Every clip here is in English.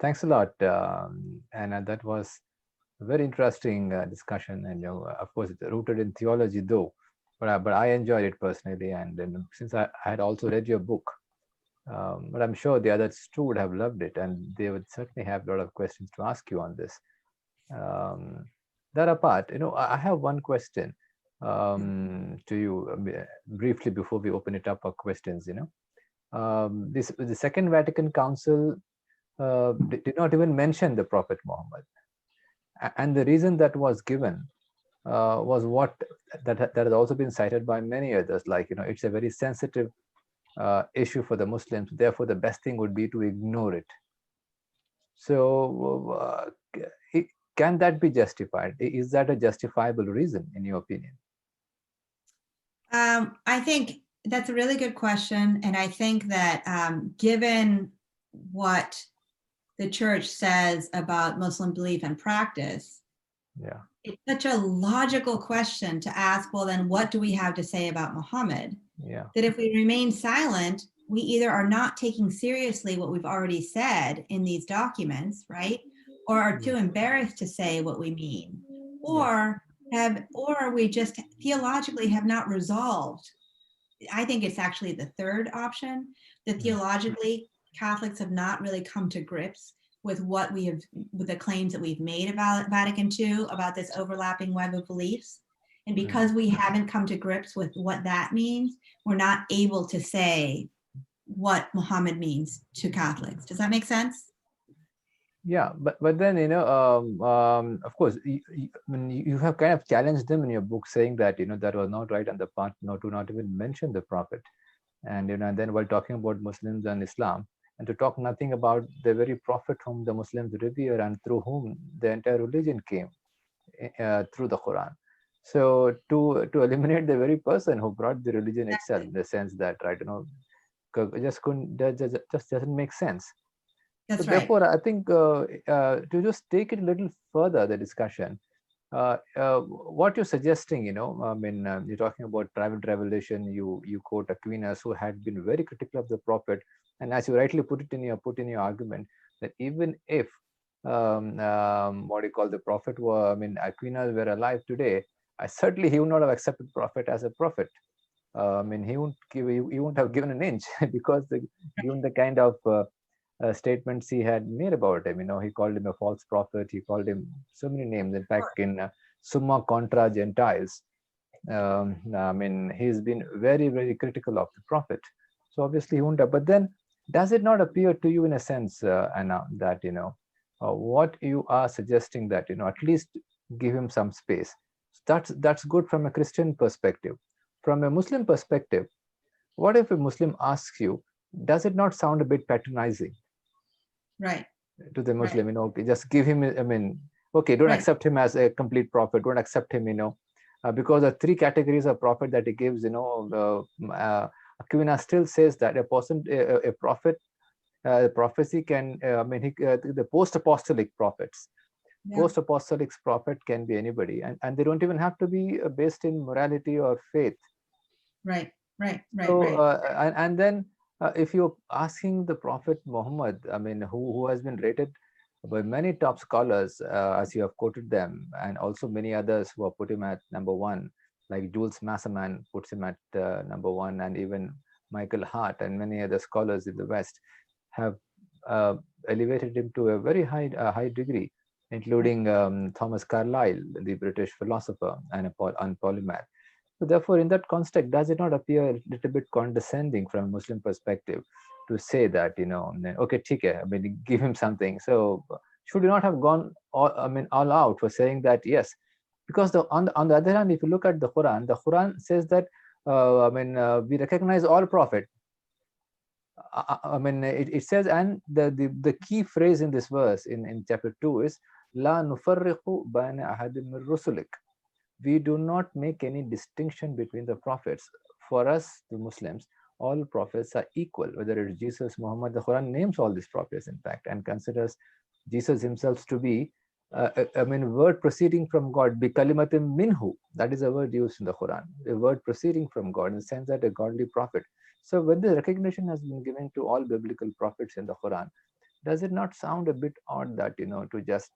Thanks a lot, Anna. That was a very interesting discussion, and of course, it's rooted in theology, though. But I enjoyed it personally, and since I had also read your book, but I'm sure the others too would have loved it, and they would certainly have a lot of questions to ask you on this. Um, that apart, I have one question to you briefly before we open it up for questions. This the Second Vatican Council did not even mention the Prophet Muhammad, and the reason that was given was what that has also been cited by many others. Like it's a very sensitive issue for the Muslims. Therefore, the best thing would be to ignore it. So, can that be justified? Is that a justifiable reason, in your opinion? I think that's a really good question. And I think that given what the church says about Muslim belief and practice, it's such a logical question to ask, well, then what do we have to say about Muhammad? That if we remain silent, we either are not taking seriously what we've already said in these documents, right? Or are too embarrassed to say what we mean, or we just theologically have not resolved. I think it's actually the third option, that theologically Catholics have not really come to grips with what we have, with the claims that we've made about Vatican II, about this overlapping web of beliefs. And because we haven't come to grips with what that means, we're not able to say what Muhammad means to Catholics. Does that make sense? Yeah, but then of course, you have kind of challenged them in your book, saying that that was not right on the part not to not even mention the Prophet, and and then while talking about Muslims and Islam, and to talk nothing about the very Prophet whom the Muslims revere and through whom the entire religion came through the Quran. So to eliminate the very person who brought the religion itself, in the sense that just couldn't just doesn't make sense. That's So right. therefore, I think to just take it a little further, the discussion, what you're suggesting, I mean, you're talking about private revelation. You quote Aquinas, who had been very critical of the Prophet, and as you rightly put in your argument, that even if what do you call the Prophet were, I mean, Aquinas were alive today, certainly he would not have accepted Prophet as a prophet. I mean, he wouldn't have given an inch because given the kind of statements he had made about him. He called him a false prophet. He called him so many names. In fact, in Summa Contra Gentiles, I mean, he's been very, very critical of the prophet. So obviously he won't have. But then, does it not appear to you, in a sense, Anna, that what you are suggesting, that at least give him some space? That's good from a Christian perspective. From a Muslim perspective, what if a Muslim asks you, does it not sound a bit patronizing? Right. To the Muslim, just give him, I mean, okay, don't accept him as a complete prophet, don't accept him, because the three categories of prophet that he gives, Aquinas still says that a person, a prophet, prophecy can, I mean, the post-apostolic prophets, post-apostolic prophet can be anybody, and they don't even have to be based in morality or faith. Right. So, and then if you're asking the Prophet Muhammad, I mean, who has been rated by many top scholars, as you have quoted them, and also many others who have put him at number one, like Jules Masserman puts him at number one, and even Michael Hart and many other scholars in the West have elevated him to a very high degree, including Thomas Carlyle, the British philosopher and polymath. So therefore, in that context, does it not appear a little bit condescending from a Muslim perspective to say that, okay, I mean, give him something. So should you not have gone all out for saying that, yes, because on the other hand, if you look at the Quran says that, we recognize all prophet. I mean, it says, and the key phrase in this verse in chapter 2 is, La nufarriqu baina ahadim min rusulik. We do not make any distinction between the prophets. For us, the Muslims, all prophets are equal, whether it's Jesus, Muhammad. The Quran names all these prophets, in fact, and considers Jesus himself to be, word proceeding from God, bi kalimatim minhu. That is a word used in the Quran, a word proceeding from God, in the sense that a godly prophet. So when the recognition has been given to all biblical prophets in the Quran, does it not sound a bit odd that, to just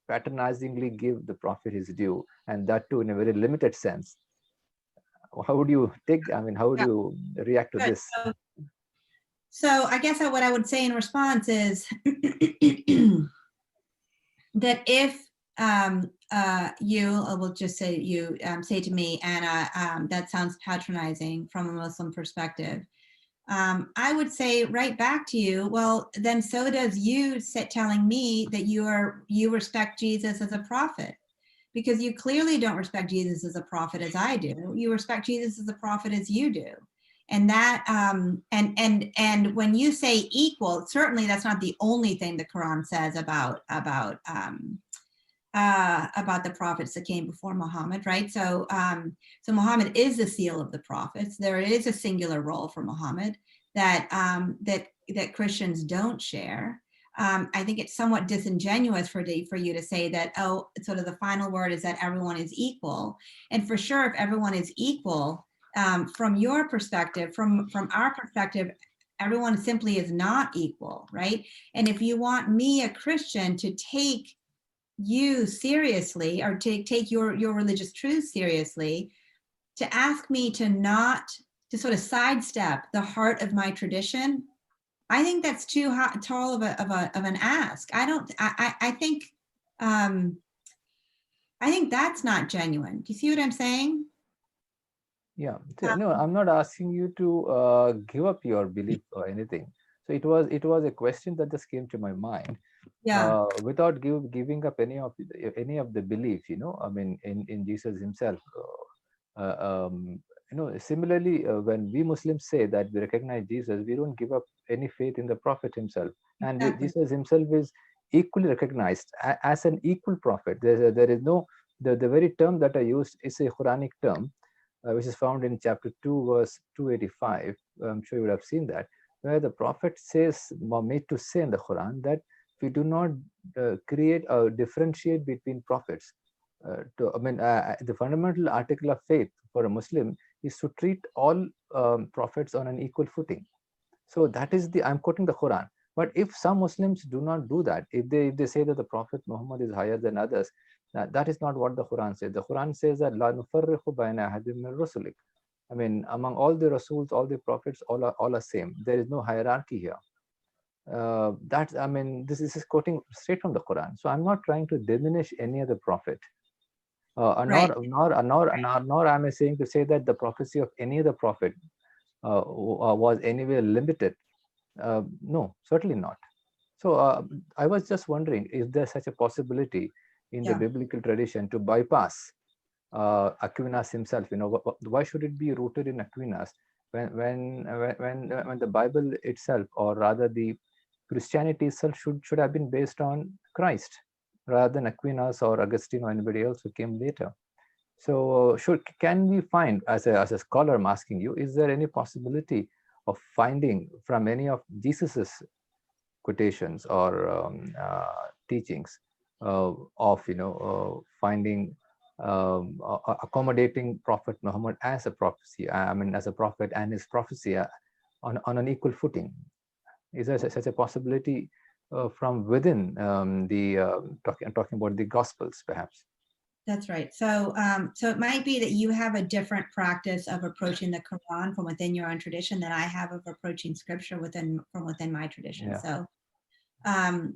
patronizingly give the prophet his due, and that too in a very limited sense? How would you take, how would Yeah, you react to good. this? So I guess what I would say in response is that if you, I will just say you say to me, Anna, that sounds patronizing from a Muslim perspective. I would say right back to you, well, then so does you telling me that you respect Jesus as a prophet, because you clearly don't respect Jesus as a prophet as I do. You respect Jesus as a prophet as you do. And that and when you say equal, certainly that's not the only thing the Quran says about the prophets that came before Muhammad, right? So so Muhammad is the seal of the prophets. There is a singular role for Muhammad that that Christians don't share. I think it's somewhat disingenuous for you to say that, oh, sort of the final word is that everyone is equal. And for sure, if everyone is equal, from your perspective, from our perspective, everyone simply is not equal, right? And if you want me, a Christian, to take you seriously, or take your religious truth seriously, to ask me to not, to sort of sidestep the heart of my tradition, I think that's too tall of an ask. I think I think that's not genuine. Do you see what I'm saying? Yeah, no, I'm not asking you to give up your belief or anything. So it was a question that just came to my mind, Yeah. without giving up any of the belief, in Jesus himself. Similarly, when we Muslims say that we recognize Jesus, we don't give up any faith in the prophet himself, and Exactly. Jesus himself is equally recognized as an equal prophet. There is no, the very term that I used is a Quranic term, which is found in chapter 2, verse 285. I'm sure you would have seen that, where the prophet says, or made to say in the Quran, that we do not create or differentiate between prophets. The fundamental article of faith for a Muslim is to treat all prophets on an equal footing. So that is I'm quoting the Quran. But if some Muslims do not do that, if they say that the Prophet Muhammad is higher than others, that is not what the Quran says. The Quran says that la nufarriqu bayna ahadin min rusulik. Among all the Rasuls, all the prophets, all are same. There is no hierarchy here. This is quoting straight from the Quran. So I'm not trying to diminish any other prophet. Right. Nor am I saying to say that the prophecy of any other prophet was anywhere limited. No, certainly not. So I was just wondering, is there such a possibility in the Yeah. biblical tradition to bypass Aquinas himself? Why should it be rooted in Aquinas when the Bible itself, or rather the Christianity itself, should have been based on Christ rather than Aquinas or Augustine or anybody else who came later? So can we find, as a scholar, I'm asking you, is there any possibility of finding from any of Jesus's quotations or teachings of finding accommodating Prophet Muhammad as a prophecy, as a prophet, and his prophecy on an equal footing? Is there such a possibility from within the talking about the Gospels, perhaps? That's right. So, so it might be that you have a different practice of approaching the Quran from within your own tradition than I have of approaching Scripture from within my tradition. Yeah.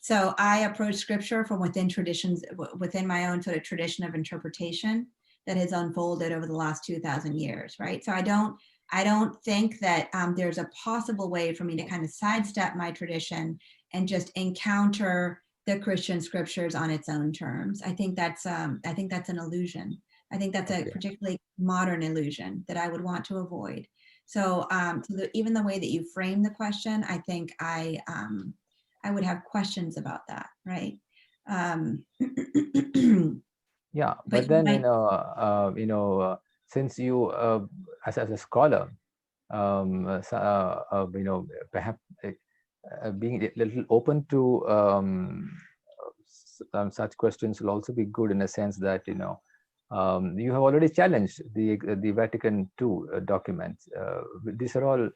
So I approach Scripture from within traditions, within my own sort of tradition of interpretation that has unfolded over the last 2,000 years, right? So I don't think that there's a possible way for me to kind of sidestep my tradition and just encounter the Christian scriptures on its own terms. I think that's an illusion. I think that's a particularly modern illusion that I would want to avoid. So, even the way that you frame the question, I think I would have questions about that, right? Yeah, But but then since you, as a scholar, perhaps being a little open to such questions will also be good, in a sense that you have already challenged the Vatican II documents. These are all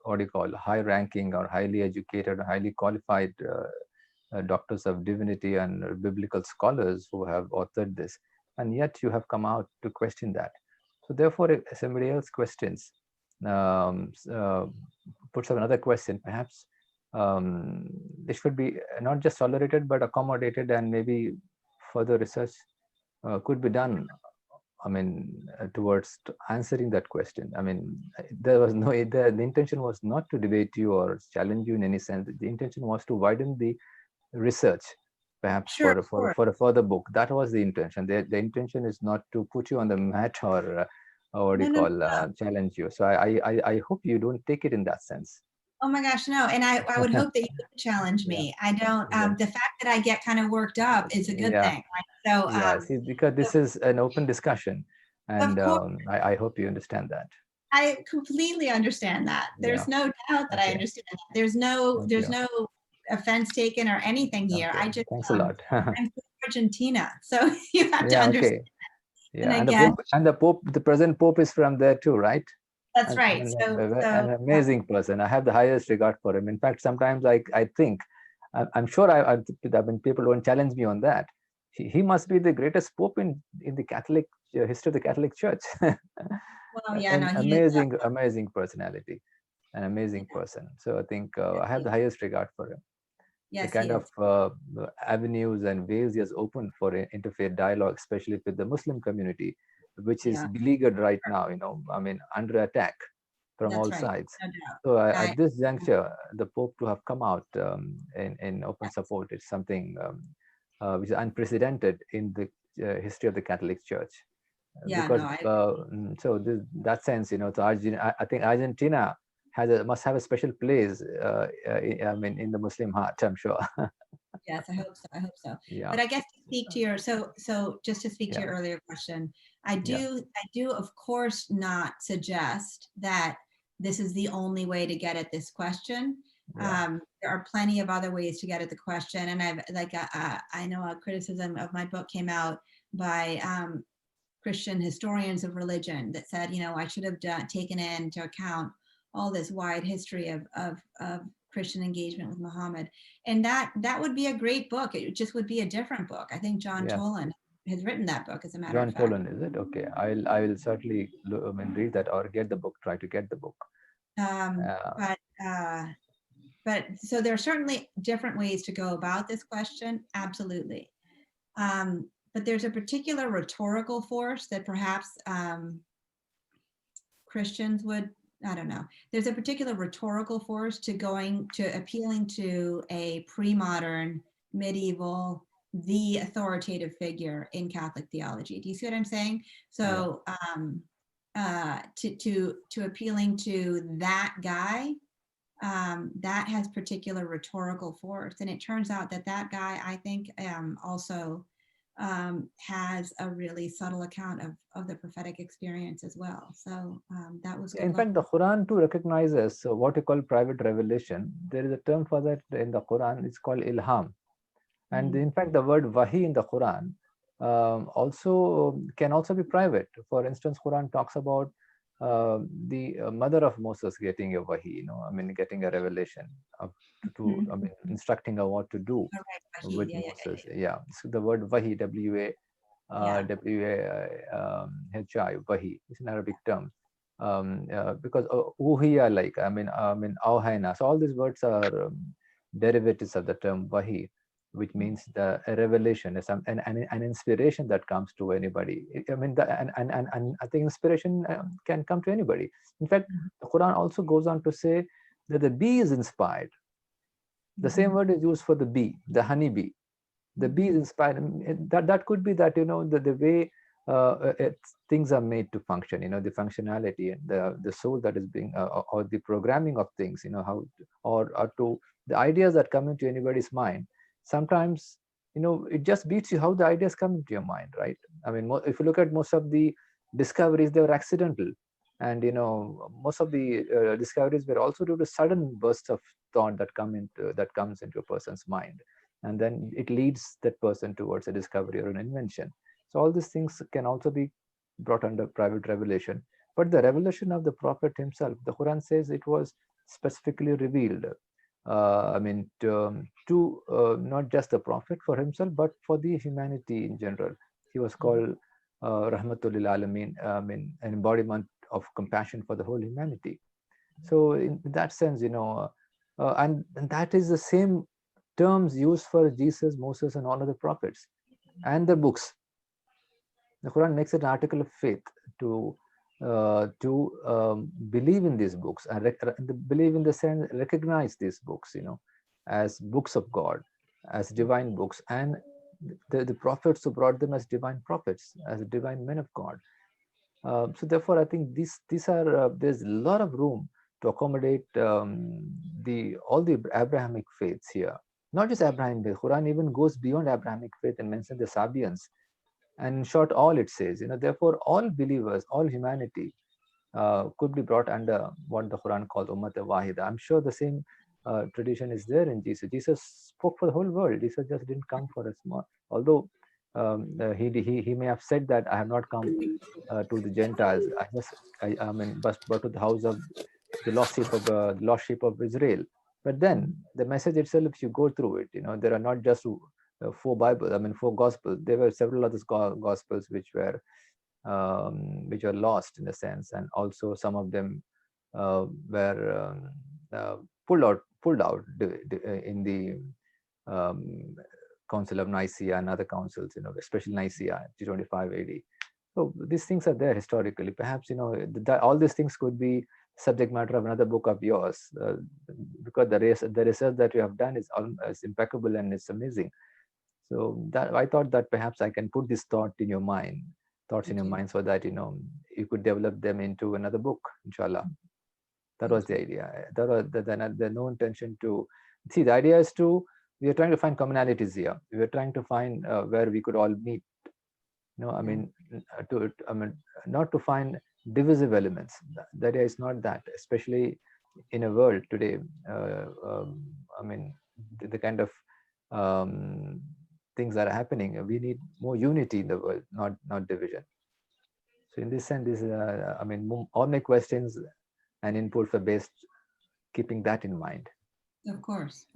what do you call, high ranking or highly educated, highly qualified doctors of divinity and biblical scholars who have authored this, and yet you have come out to question that. So therefore, if somebody else questions, um, uh, puts up another question, perhaps it should be not just tolerated but accommodated, and maybe further research could be done. I mean, towards answering that question. I mean, there was no, the intention was not to debate you or challenge you in any sense. The intention was to widen the research, perhaps Sure, for a further book. That was the intention. The intention is not to put you on the mat or what do no, you no, call, challenge you. So I hope you don't take it in that sense. oh my gosh, no. And I would hope that you would challenge Yeah, me. I don't, yeah, the fact that I get kind of worked up is a good yeah, thing, right? So, yeah. See, because so this is an open discussion, of and course, I hope you understand that. I completely understand that. There's Yeah. no doubt that I Okay. understand that. There's Thank no you. offense taken or anything here. Okay. I just, Thanks a lot. I'm from Argentina. So you have to Yeah. understand. Okay. And Yeah. again, And the Pope, the present Pope is from there too, right? that's And, right. and So, an amazing person. I have the highest regard for him. In fact, sometimes I think, I'm sure I mean, people don't challenge me on that. He must be the greatest Pope in the Catholic history of the Catholic Church. well, yeah, no, An he is, amazing personality, an amazing person. So I think I have the highest regard for him. The yes, he kind of is. avenues and ways he has opened for interfaith dialogue, especially with the Muslim community, which is Yeah, beleaguered right now, I mean, under attack from all that's right. sides. No doubt. So I, at this juncture, the Pope to have come out in open support is something which is unprecedented in the history of the Catholic Church. yeah, no, Because so that sense, so I think Argentina must have a special place. I mean, in the Muslim heart, I'm sure. yes, I hope so. I hope so. Yeah, But I guess to speak to your, so just to speak to yeah, your earlier question, yeah, I do of course not suggest that this is the only way to get at this question. yeah. There are plenty of other ways to get at the question. And I've like, I know a criticism of my book came out by Christian historians of religion that said, I should have taken into account all this wide history of Christian engagement with Muhammad. And that would be a great book. It just would be a different book. I think John Yeah. Toland has written that book, as a matter of John fact. Poland, is it? Okay. I will certainly I mean, read that or get the book, try to get the book. Um, Uh, but but so there are certainly different ways to go about this question. Absolutely. But there's a particular rhetorical force that perhaps Christians would, I don't know. There's a particular rhetorical force to appealing to a pre-modern, medieval, the authoritative figure in Catholic theology. Do you see what I'm saying? yeah. So to appealing to that guy, that has particular rhetorical force. And it turns out that guy, I think, also has a really subtle account of the prophetic experience as well. So that was good In luck. fact, the Quran too recognizes what you call private revelation. There is a term for that in the Quran. It's called ilham. And Mm. in fact, the word wahi in the Quran also can also be private. For instance, Quran talks about the mother of Moses getting a wahi, I mean, getting a revelation I mean, instructing her what to do All right, with Wahid. Yeah, Moses. Yeah. So the word wahi, yeah, WAHI, wahi, is an Arabic term. Because uhiya, like, I mean, awhayna. So all these words are derivatives of the term wahi, which means a revelation, an inspiration that comes to anybody. I mean, and I think inspiration can come to anybody. In fact, Mhm. the Quran also goes on to say that the bee is inspired. The same Mhm. word is used for the bee, the honey bee. The bee is Mhm. inspired. That could be that, the way things are made to function, the functionality and the soul that is being, or the programming of things, how, or to the ideas that come into anybody's mind. Sometimes, it just beats you how the ideas come into your mind, right? I mean, if you look at most of the discoveries, they were accidental. And, most of the discoveries were also due to sudden bursts of thought that comes into a person's mind, and then it leads that person towards a discovery or an invention. So all these things can also be brought under private revelation. But the revelation of the prophet himself, the Quran says it was specifically revealed. To not just the prophet for himself, but for the humanity in general. He was called Rahmatul lil Alameen, an embodiment of compassion for the whole humanity. So in that sense, and that is the same terms used for Jesus, Moses, and all other prophets and the books. The Quran makes it an article of faith to believe in these books and believe in the sense recognize these books, as books of God, as divine books, and the prophets who brought them as divine prophets, as divine men of God. So therefore, I think these are there's a lot of room to accommodate the all the Abrahamic faiths here. Not just Abrahamic, the Quran even goes beyond Abrahamic faith and mentions the Sabians. And in short, all it says, therefore, all believers, all humanity could be brought under what the Quran calls Ummat Wahida. I'm sure the same tradition is there in Jesus. Jesus spoke for the whole world. Jesus just didn't come for a small, although he may have said that I have not come to the Gentiles. But to the house of the lost sheep of Israel. But then the message itself, if you go through it, there are not just four gospels. There were several other gospels which were lost in a sense, and also some of them were pulled out in the Council of Nicaea and other councils, especially Nicaea, 325 AD. So these things are there historically. Perhaps all these things could be subject matter of another book of yours, because the research that you have done is impeccable and it's amazing. So that I thought that perhaps I can put this thoughts in your mind, so that you could develop them into another book, inshallah. That was the idea. That was the no intention to see. The idea is we are trying to find commonalities here. We are trying to find where we could all meet. Not to find divisive elements. The idea is not that, especially in a world today. The kind of things that are happening. We need more unity in the world, not division. So in this sense, all my questions and inputs are based keeping that in mind. Of course.